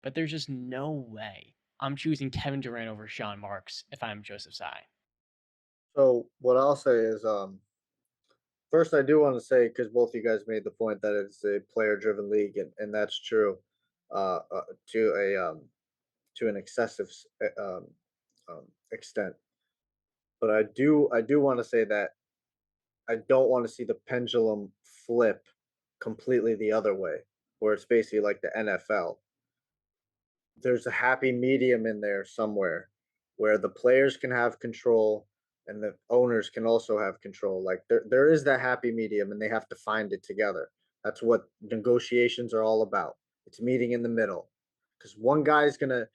but there's just no way I'm choosing Kevin Durant over Sean Marks if I'm Joseph Tsai. So what I'll say is, first I do want to say because both you guys made the point that it's a player-driven league, and that's true, to an excessive extent. But I do want to say that I don't want to see the pendulum flip completely the other way, where it's basically like the NFL. There's a happy medium in there somewhere where the players can have control and the owners can also have control. Like there is that happy medium and they have to find it together. That's what negotiations are all about. It's meeting in the middle. Because one guy's gonna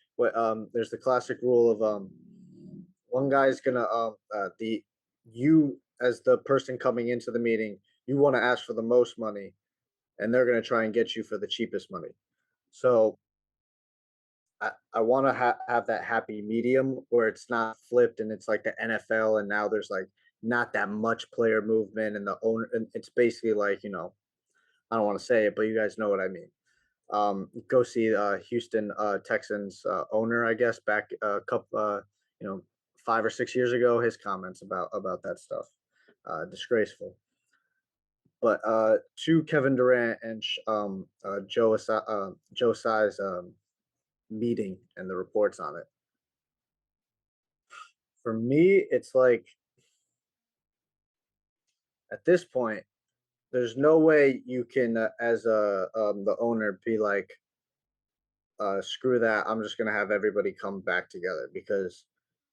there's the classic rule of one guy's gonna the you as the person coming into the meeting, you want to ask for the most money and they're gonna try and get you for the cheapest money. So I want to have that happy medium where it's not flipped and it's like the NFL and now there's like not that much player movement and the owner and it's basically like I don't want to say it but you guys know what I mean. Go see Houston Texans owner I guess back a couple 5 or 6 years ago his comments about that stuff, disgraceful. But to Kevin Durant and Joe Tsai's meeting and the reports on it. For me, it's like at this point, there's no way you can, as the owner, be like, "Screw that! I'm just gonna have everybody come back together," because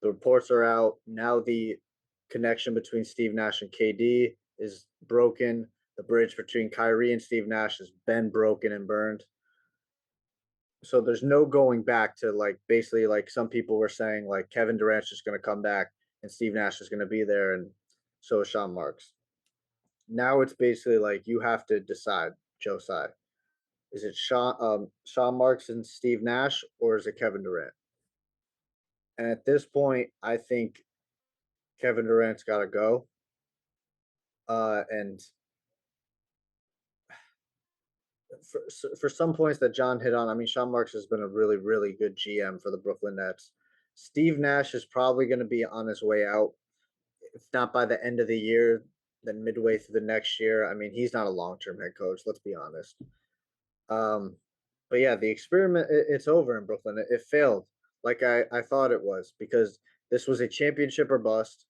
the reports are out now. The connection between Steve Nash and KD is broken. The bridge between Kyrie and Steve Nash has been broken and burned. So there's no going back to like basically like some people were saying like Kevin Durant's just going to come back and Steve Nash is going to be there and so is Sean Marks. Now it's basically like you have to decide, Joe Tsai. Is it Sean Marks and Steve Nash or is it Kevin Durant? And at this point, I think Kevin Durant's got to go. And for some points that John hit on, I mean, Sean Marks has been a really, really good GM for the Brooklyn Nets. Steve Nash is probably going to be on his way out, if not by the end of the year, then midway through the next year. I mean, he's not a long term head coach. Let's be honest. Um, but yeah, the experiment it's over in Brooklyn. It failed, like I thought it was, because this was a championship or bust.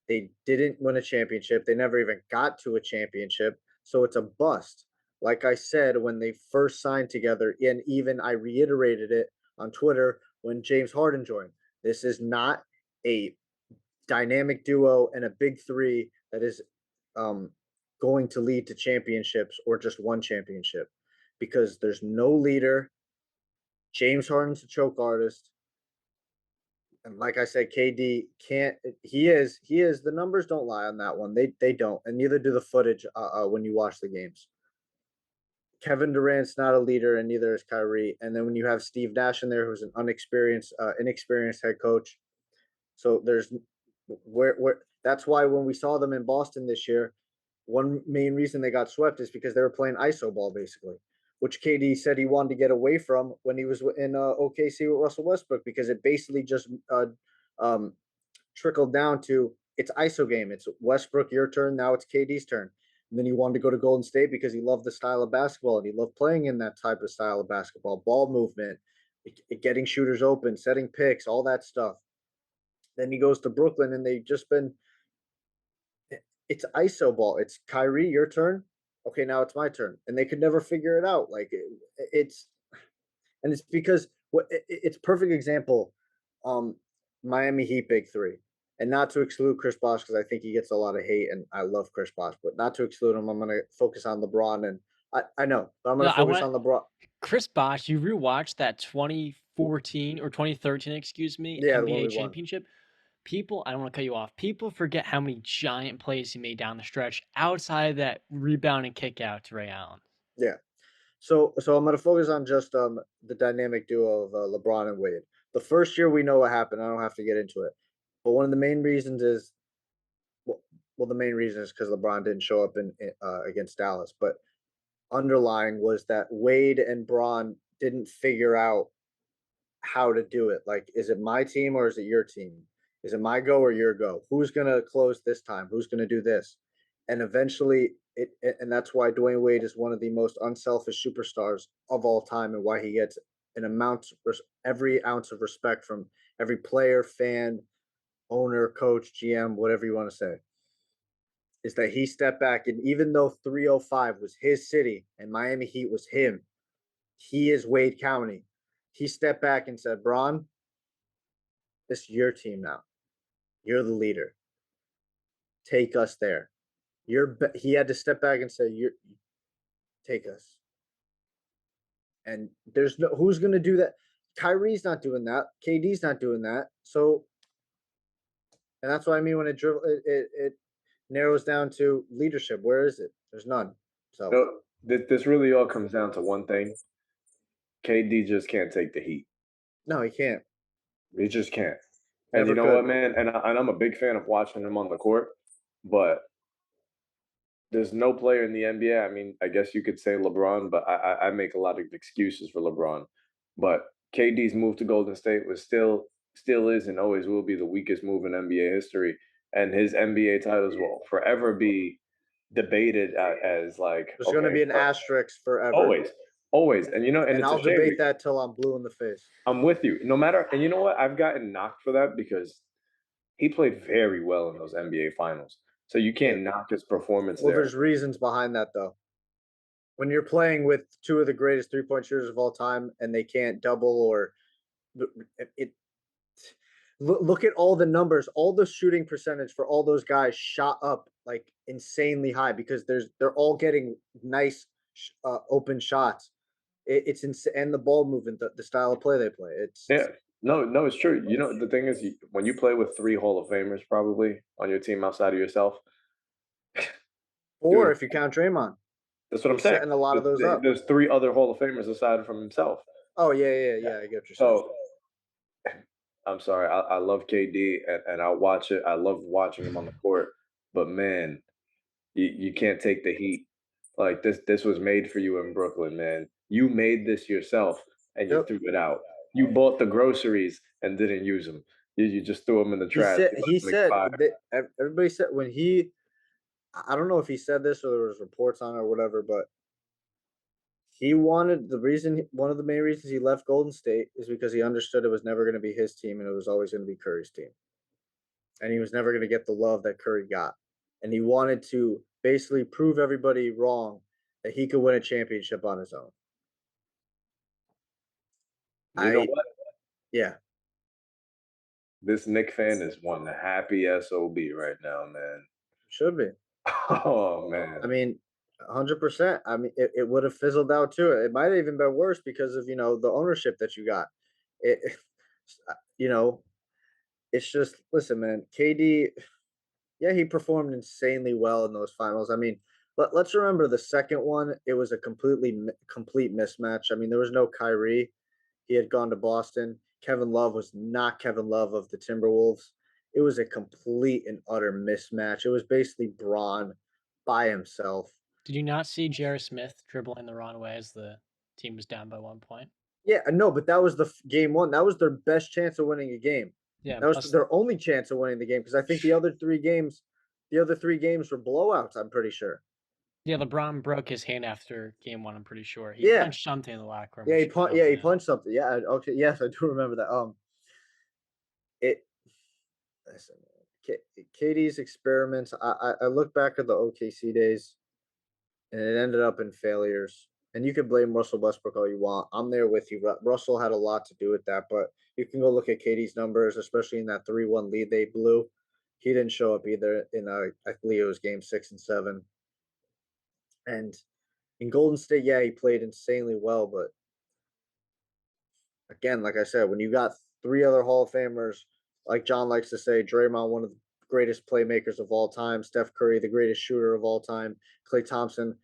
They didn't win a championship. They never even got to a championship. So it's a bust. Like I said, when they first signed together, and even I reiterated it on Twitter when James Harden joined, this is not a dynamic duo and a big three that is um, going to lead to championships or just one championship because there's no leader. James Harden's a choke artist. And like I said, KD can't. He is. The numbers don't lie on that one. They don't, and neither do the footage when you watch the games. Kevin Durant's not a leader, and neither is Kyrie. And then when you have Steve Nash in there, who's an inexperienced head coach, so there's where that's why when we saw them in Boston this year, one main reason they got swept is because they were playing iso ball basically, which KD said he wanted to get away from when he was in OKC with Russell Westbrook because it basically just um, trickled down to it's iso game. It's Westbrook your turn, now it's KD's turn. And then he wanted to go to Golden State because he loved the style of basketball and he loved playing in that type of style of basketball, ball movement, getting shooters open, setting picks, all that stuff. Then he goes to Brooklyn and they've just been it's iso ball. It's Kyrie, your turn. Okay, now it's my turn, and they could never figure it out. Like it's and it's because it's perfect example. Um, Miami Heat big three, and not to exclude Chris Bosh because I think he gets a lot of hate, and I love Chris Bosh, but not to exclude him. I'm going to focus on LeBron, and I know, but I'm going No, to I focus want on LeBron. Chris Bosh. You rewatched that 2014 or 2013, excuse me, Yeah, the one NBA we won. championship. People, I don't want to cut you off. People forget how many giant plays he made down the stretch outside of that rebound and kick out to Ray Allen. Yeah. So I'm going to focus on just the dynamic duo of LeBron and Wade. The first year we know what happened. I don't have to get into it, but one of the main reasons is well, the main reason is because LeBron didn't show up in against Dallas, but underlying was that Wade and Braun didn't figure out how to do it. Like, is it my team or is it your team? Is it my go or your go? Who's gonna close this time? Who's gonna do this? And eventually, and that's why Dwayne Wade is one of the most unselfish superstars of all time, and why he gets an amount every ounce of respect from every player, fan, owner, coach, GM, whatever you want to say. Is that he stepped back, and even though 305 was his city and Miami Heat was him, he is Wade County. He stepped back and said, "Braun, this is your team now. You're the leader. Take us there." He had to step back and say, "You take us." And there's no who's going to do that. Kyrie's not doing that. KD's not doing that. So, and that's what I mean when it narrows down to leadership. Where is it? There's none. So No, this really all comes down to one thing. KD just can't take the heat. no, he can't. He just can't. And you Never know what, could. man? And I'm a big fan of watching him on the court, but there's no player in the NBA. I mean, I guess you could say LeBron, but I make a lot of excuses for LeBron. But KD's move to Golden State was still is and always will be the weakest move in NBA history, and his NBA titles will forever be debated as like There's going to okay, be an asterisk forever, always, always, and and and it's a I'll shame. debate that till I'm blue in the face. I'm with you. No matter, and you know what? I've gotten knocked for that because he played very well in those NBA finals. So you Yeah. can't knock his performance Well, there. there's reasons behind that though. When you're playing with two of the greatest 3-point shooters of all time, and they can't double or it look at all the numbers, all the shooting percentage for all those guys shot up like insanely high because they're all getting nice open shots. It's insane, and the ball movement, the style of play they play. Yeah. No, no, it's true. You know, the thing is, when you play with three Hall of Famers probably on your team outside of yourself, Or dude, if you count Draymond, that's what I'm he's saying. setting a lot of those up. There's three other Hall of Famers aside from himself. Oh yeah, yeah, Yeah. yeah. I get what you're saying. So I'm sorry. I love KD and I watch it. I love watching him on the court. But man, you can't take the heat. Like this was made for you in Brooklyn, man. You made this yourself and you Yep. threw it out. You bought the groceries and didn't use them. You just threw them in the trash. You He let them said expire. that everybody said when he. I don't know if he said this or there was reports on it or whatever, but he wanted the reason one of the main reasons he left Golden State is because he understood it was never going to be his team and it was always going to be Curry's team, and he was never going to get the love that Curry got, and he wanted to basically prove everybody wrong that he could win a championship on his own. You know I what? Yeah, This Nick fan is one happy SOB right now, man. should be. Oh I man. mean, 100%. I mean, it would have fizzled out too. It might have even been worse because of the ownership that you got. It, you know, it's just listen, man. KD, yeah, he performed insanely well in those finals. I mean, let's remember the second one. It was a complete mismatch. I mean, there was no Kyrie. He had gone to Boston. Kevin Love was not Kevin Love of the Timberwolves. It was a complete and utter mismatch. It was basically Braun by himself. Did you not see J.R. Smith dribbling the wrong way as the team was down by 1 point? Yeah, no, but that was the game one. That was their best chance of winning a game. Yeah, and That was plus, their only chance of winning the game because I think the other three games were blowouts. I'm pretty sure. yeah, LeBron broke his hand after game one. I'm pretty sure he Yeah, punched something in the locker room, yeah, which he got yeah, over he him. punched something. Yeah, okay, yes, I do remember that. It. Listen, Katie's experiments. I look back at the OKC days, and it ended up in failures. And you can blame Russell Westbrook all you want. I'm there with you. Russell had a lot to do with that, but you can go look at Katie's numbers, especially in that 3-1 lead they blew. He didn't show up either in I believe it was game 6 and 7. And in Golden State, yeah, he played insanely well, but again, like I said, when you got three other Hall of Famers, like John likes to say, Draymond, one of the greatest playmakers of all time, Steph Curry, the greatest shooter of all time, Klay Thompson,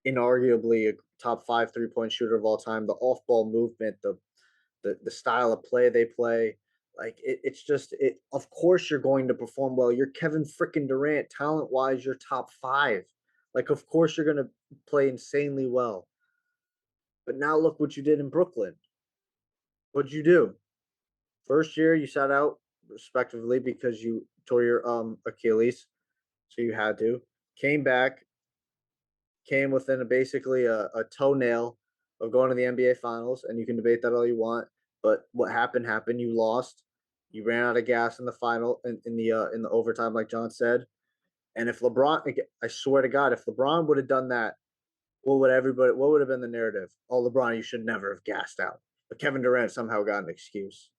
inarguably a top 5 3-point shooter of all time, the off ball movement, the style of play they play. Like it's just it. Of course, you're going to perform well. You're Kevin freaking Durant, talent wise, you're top 5. Like, of course, you're going to play insanely well. But now look what you did in Brooklyn. What'd you do? First year you sat out respectively because you tore your Achilles, so you had to. Came back, came within basically a toenail of going to the NBA Finals, and you can debate that all you want. But what happened happened. You lost. You ran out of gas in the final in the overtime, like John said. And if LeBron, I swear to God, if LeBron would have done that, what would have been the narrative? Oh, LeBron, you should never have gassed out. But Kevin Durant somehow got an excuse.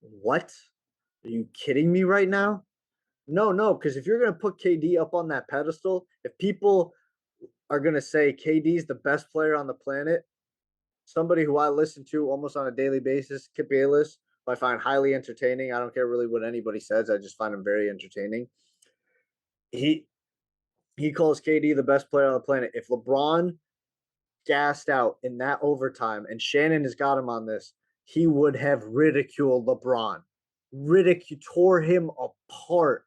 What? Are you kidding me right now? No, no, because if you're gonna put KD up on that pedestal, if people are gonna say KD's the best player on the planet, somebody who I listen to almost on a daily basis, Kip Bayless, who I find highly entertaining. I don't care really what anybody says. I just find him very entertaining. He he calls KD the best player on the planet. If LeBron gassed out in that overtime, and Shannon has got him on this, he would have ridiculed LeBron. Tore him apart.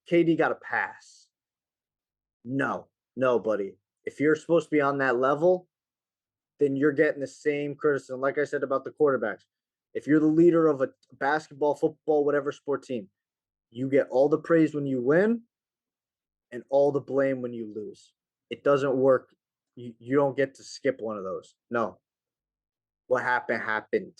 KD got a pass. No, no, buddy. If you're supposed to be on that level, then you're getting the same criticism. Like I said about the quarterbacks, if you're the leader of a basketball, football, whatever sport team, you get all the praise when you win and all the blame when you lose. It doesn't work. You don't get to skip one of those. No. What happened happened.